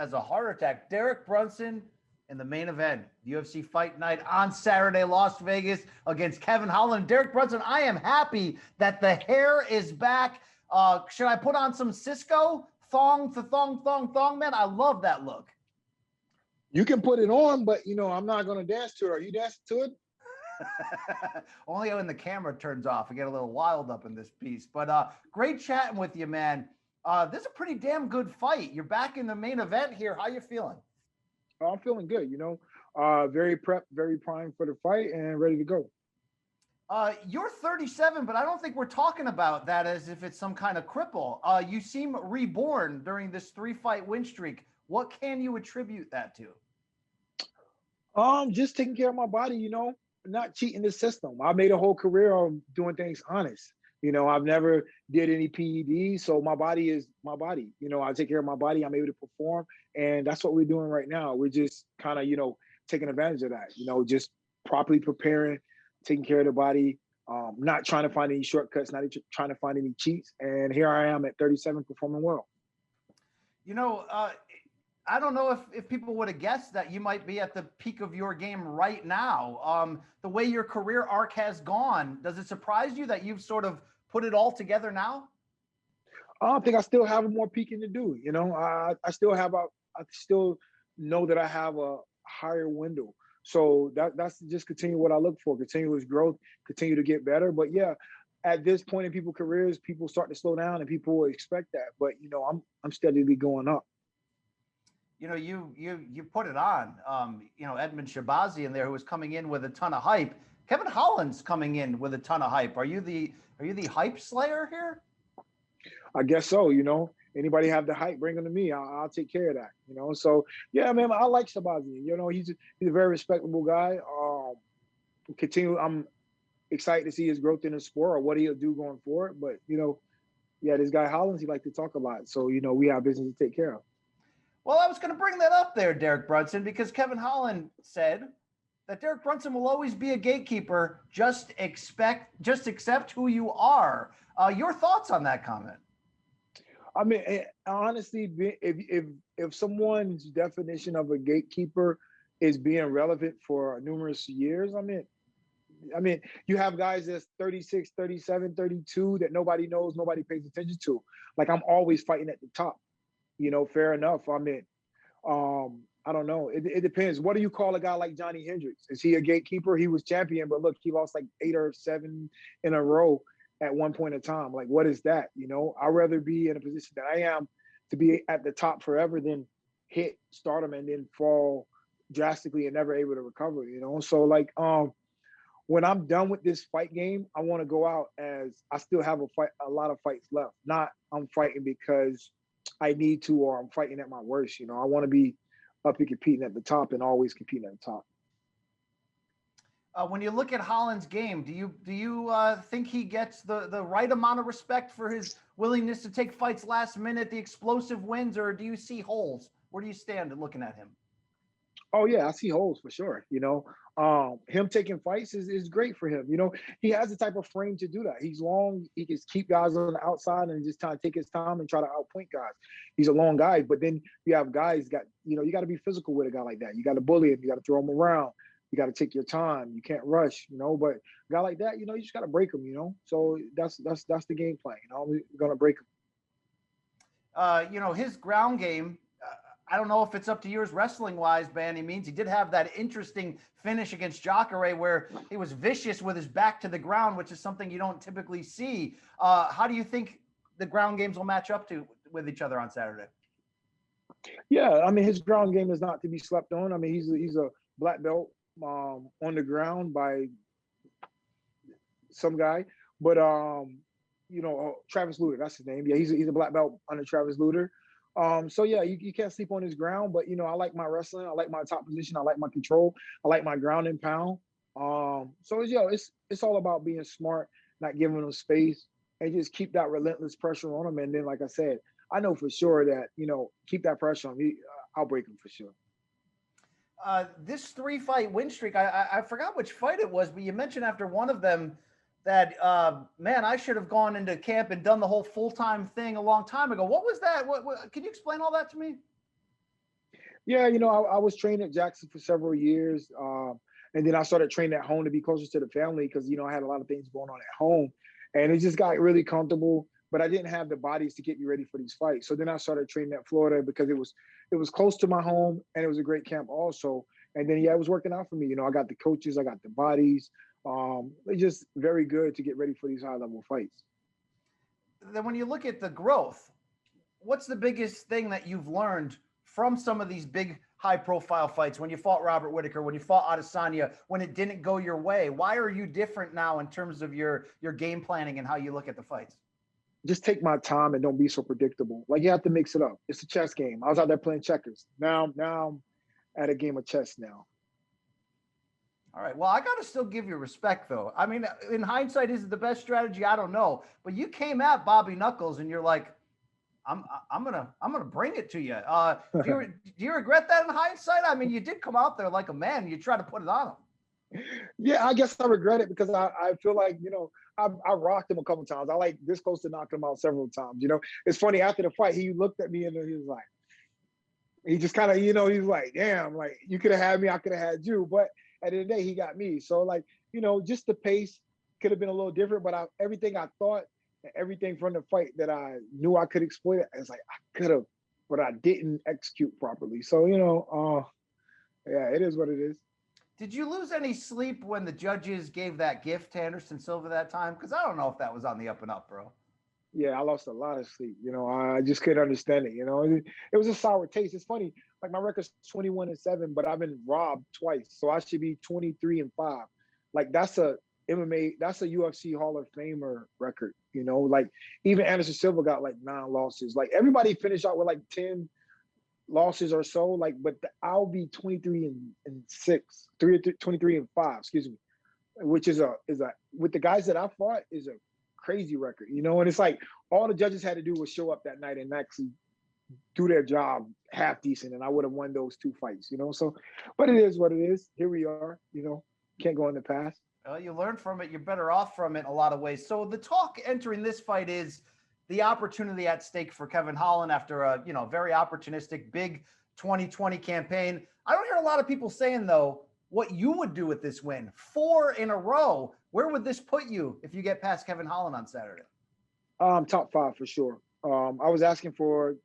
as a heart attack. Derek Brunson in the main event, UFC Fight Night on Saturday, Las Vegas against Kevin Holland. Derek Brunson, I am happy that the hair is back. Should I put on some Cisco? Thong to thong, man. I love that look. You can put it on, but, I'm not going to dance to it. Are you dancing to it? Only when the camera turns off. I get a little wild up in this piece. But great chatting with you, man. This is a pretty damn good fight. You're back in the main event here. How you feeling? Oh, I'm feeling good, very prepped, very primed for the fight and ready to go. You're 37, but I don't think we're talking about that as if it's some kind of cripple. You seem reborn during this 3-fight win streak. What can you attribute that to? Just taking care of my body, not cheating the system. I made a whole career of doing things honest. I've never did any PEDs, so my body is my body. I take care of my body. I'm able to perform, and that's what we're doing right now. We're just kind of, taking advantage of that. Just properly preparing, taking care of the body, not trying to find any shortcuts, not trying to find any cheats. And here I am at 37, performing well. I don't know if people would have guessed that you might be at the peak of your game right now. The way your career arc has gone, does it surprise you that you've sort of put it all together now? I think I still have more peaking to do. I still know that I have a higher window. So that's just continue what I look for, continuous growth, continue to get better. But yeah, at this point in people's careers, people start to slow down and people expect that. But, I'm steadily going up. You put it on, Edmund Shabazi in there who was coming in with a ton of hype. Kevin Holland's coming in with a ton of hype. Are you the hype slayer here? I guess so. Anybody have the hype, bring them to me. I'll take care of that. So yeah, man, I like Shabazi. He's a very respectable guy. I'm excited to see his growth in the sport or what he'll do going forward. But yeah, this guy Hollands, he like to talk a lot. So we have business to take care of. Well, I was going to bring that up there, Derek Brunson, because Kevin Holland said that Derek Brunson will always be a gatekeeper. Just accept who you are. Your thoughts on that comment? I mean, honestly, if someone's definition of a gatekeeper is being relevant for numerous years, I mean, you have guys that's 36, 37, 32 that nobody knows, nobody pays attention to. Like, I'm always fighting at the top. Fair enough. I mean, I don't know. It depends. What do you call a guy like Johnny Hendricks? Is he a gatekeeper? He was champion, but look, he lost like 8 or 7 in a row at one point in time. Like, what is that? I'd rather be in a position that I am to be at the top forever than hit stardom and then fall drastically and never able to recover, So like, when I'm done with this fight game, I want to go out as I still have a lot of fights left. Not I'm fighting because I need to, or I'm fighting at my worst. I want to be up and competing at the top and always competing at the top. When you look at Holland's game, do you think he gets the right amount of respect for his willingness to take fights last minute, the explosive wins, or do you see holes? Where do you stand looking at him? Oh yeah, I see holes for sure. Him taking fights is great for him. He has the type of frame to do that. He's long. He can keep guys on the outside and just kind of take his time and try to outpoint guys. He's a long guy, but then you have guys you got to be physical with a guy like that. You got to bully him. You got to throw him around. You got to take your time. You can't rush. But a guy like that, you just got to break him. So that's the game plan. We're gonna break him. His ground game. I don't know if it's up to yours wrestling-wise by any means. He did have that interesting finish against Jacare where he was vicious with his back to the ground, which is something you don't typically see. How do you think the ground games will match up with each other on Saturday? Yeah, I mean, his ground game is not to be slept on. I mean, he's a black belt on the ground by some guy. But, Travis Luter, that's his name. Yeah, he's a black belt under Travis Luter. So yeah, you can't sleep on his ground, but I like my wrestling. I like my top position. I like my control. I like my ground and pound. So it's all about being smart, not giving him space, and just keep that relentless pressure on him. And then, like I said, I know for sure that keep that pressure on me. I'll break him for sure. This 3-fight win streak, I forgot which fight it was, but you mentioned after one of them that, man, I should have gone into camp and done the whole full-time thing a long time ago. What was that? What can you explain all that to me? Yeah, I was trained at Jackson for several years. And then I started training at home to be closer to the family because, I had a lot of things going on at home. And it just got really comfortable, but I didn't have the bodies to get me ready for these fights. So then I started training at Florida because it was close to my home and it was a great camp also. And then, yeah, it was working out for me. I got the coaches, I got the bodies. It's just very good to get ready for these high-level fights. Then when you look at the growth, what's the biggest thing that you've learned from some of these big high-profile fights? When you fought Robert Whitaker, when you fought Adesanya, when it didn't go your way, why are you different now in terms of your game planning and how you look at the fights? Just take my time and don't be so predictable. Like, you have to mix it up. It's a chess game. I was out there playing checkers. Now I'm at a game of chess now. All right. Well, I got to still give you respect, though. I mean, in hindsight, is it the best strategy? I don't know. But you came at Bobby Knuckles, and you're like, I'm gonna bring it to you. Do you regret that in hindsight? I mean, you did come out there like a man. You tried to put it on him. Yeah, I guess I regret it because I feel like, I rocked him a couple times. I like this close to knocking him out several times. It's funny, after the fight, he looked at me and he was like, he just kind of, he's like, damn, like, you could have had me, I could have had you. But at the end of the day, he got me. So, like, just the pace could have been a little different, but everything I thought, everything from the fight that I knew I could exploit, it's like I could have, but I didn't execute properly. So, yeah, it is what it is. Did you lose any sleep when the judges gave that gift to Anderson Silva that time? Because I don't know if that was on the up and up, bro. Yeah, I lost a lot of sleep. I just couldn't understand it. It was a sour taste. It's funny. Like, my record's 21-7, but I've been robbed twice, so I should be 23-5. Like, that's a MMA, that's a UFC Hall of Famer record. Like, even Anderson Silva got like 9 losses. Like, everybody finished out with like 10 losses or so. Like, but I'll be 23-6, 23-5. Excuse me, which is a with the guys that I fought is a crazy record. And it's like all the judges had to do was show up that night and actually do their job half decent, and I would have won those 2 fights. So, but it is what it is. Here we are. Can't go in the past. Well, you learn from it. You're better off from it in a lot of ways. So the talk entering this fight is the opportunity at stake for Kevin Holland after a very opportunistic big 2020 campaign. I don't hear a lot of people saying, though, what you would do with this win. 4 in a row. Where would this put you if you get past Kevin Holland on Saturday? Top 5 for sure. I was asking for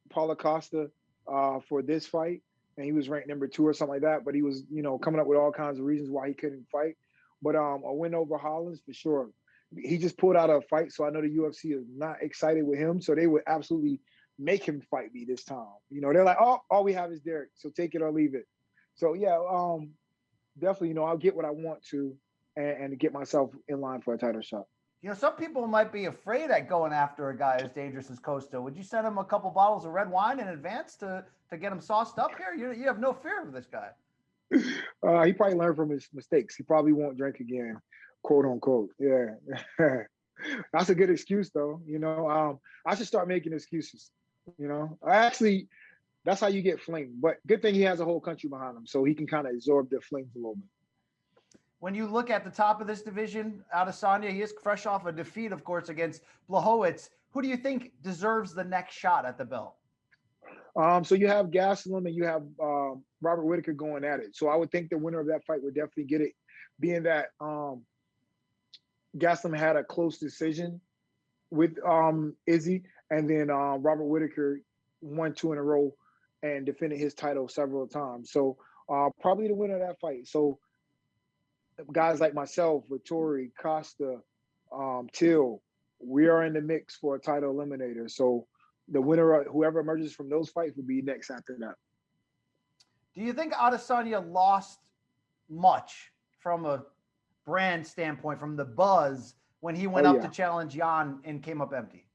Paulo Costa for this fight, and he was ranked number 2 or something like that. But he was, coming up with all kinds of reasons why he couldn't fight. But a win over Hollands for sure. He just pulled out a fight, so I know the UFC is not excited with him. So they would absolutely make him fight me this time. They're like, oh, all we have is Derek, so take it or leave it. So yeah, definitely, I'll get what I want to and get myself in line for a title shot. Some people might be afraid at going after a guy as dangerous as Costa. Would you send him a couple bottles of red wine in advance to get him sauced up here? You have no fear of this guy. He probably learned from his mistakes. He probably won't drink again, quote unquote. Yeah. That's a good excuse though. I should start making excuses. That's how you get flamed. But good thing he has a whole country behind him, so he can kind of absorb the flames a little bit. When you look at the top of this division, Adesanya, he is fresh off a defeat, of course, against Blachowicz. Who do you think deserves the next shot at the belt? So you have Gastelum and you have Robert Whitaker going at it. So I would think the winner of that fight would definitely get it, being that Gastelum had a close decision with Izzy, and then Robert Whitaker won 2 in a row and defended his title several times. So probably the winner of that fight. So guys like myself, Vittori, Costa, Till, we are in the mix for a title eliminator. So the winner, whoever emerges from those fights, will be next after that. Do you think Adesanya lost much from a brand standpoint, from the buzz, when he went up to challenge Jan and came up empty?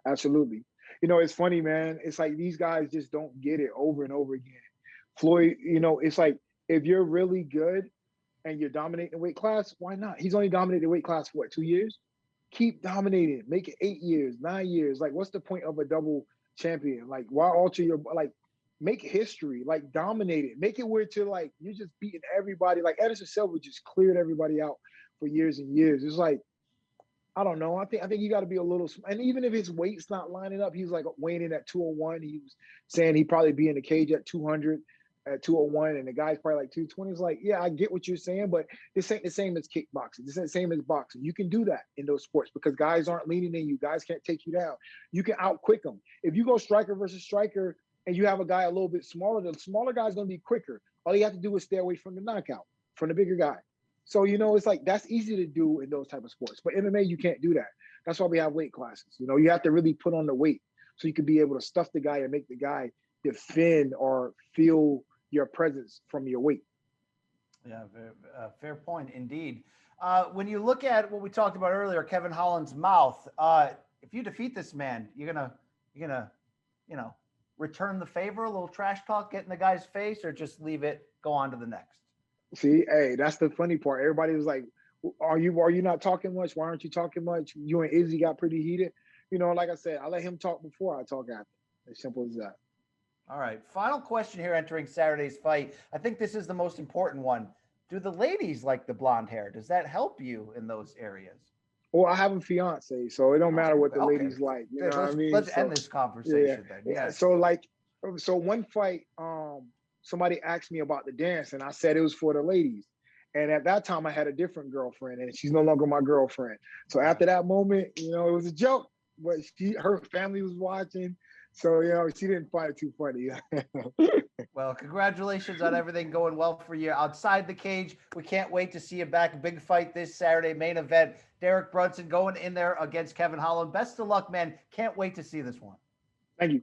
Absolutely. It's funny, man. It's like these guys just don't get it over and over again. Floyd, it's like if you're really good and you're dominating the weight class, why not? He's only dominated the weight class for 2 years? Keep dominating. Make it 8 years, 9 years. Like, what's the point of a double champion? Like, why alter your, like, make history, like, dominate it. Make it where you're just beating everybody. Like, Anderson Silva just cleared everybody out for years and years. It's like, I don't know. I think you got to be a little, and even if his weight's not lining up, he's like weighing in at 201. He was saying he'd probably be in the cage at 200, at 201, and the guy's probably like 220. It's like, yeah, I get what you're saying, but this ain't the same as kickboxing. This ain't the same as boxing. You can do that in those sports because guys aren't leaning in you. Guys can't take you down. You can outquick them. If you go striker versus striker and you have a guy a little bit smaller, the smaller guy's going to be quicker. All you have to do is stay away from the knockout, from the bigger guy. So, it's like that's easy to do in those type of sports. But MMA, you can't do that. That's why we have weight classes. You have to really put on the weight so you can be able to stuff the guy and make the guy defend or feel your presence from your weight. Yeah, fair point indeed. When you look at what we talked about earlier, Kevin Holland's mouth, if you defeat this man, you're gonna, return the favor, a little trash talk, get in the guy's face, or just leave it, go on to the next? See, hey, that's the funny part. Everybody was like, are you not talking much? Why aren't you talking much? You and Izzy got pretty heated. Like I said, I let him talk before I talk after. As simple as that. All right. Final question here entering Saturday's fight. I think this is the most important one. Do the ladies like the blonde hair? Does that help you in those areas? Well, I have a fiance, so it don't matter what the ladies like. You know what I mean? Let's end this conversation then. Yeah. So one fight, somebody asked me about the dance, and I said it was for the ladies. And at that time, I had a different girlfriend, and she's no longer my girlfriend. So after that moment, it was a joke, but her family was watching. So, she didn't find it too funny. Well, congratulations on everything going well for you outside the cage. We can't wait to see you back. Big fight this Saturday, main event. Derek Brunson going in there against Kevin Holland. Best of luck, man. Can't wait to see this one. Thank you.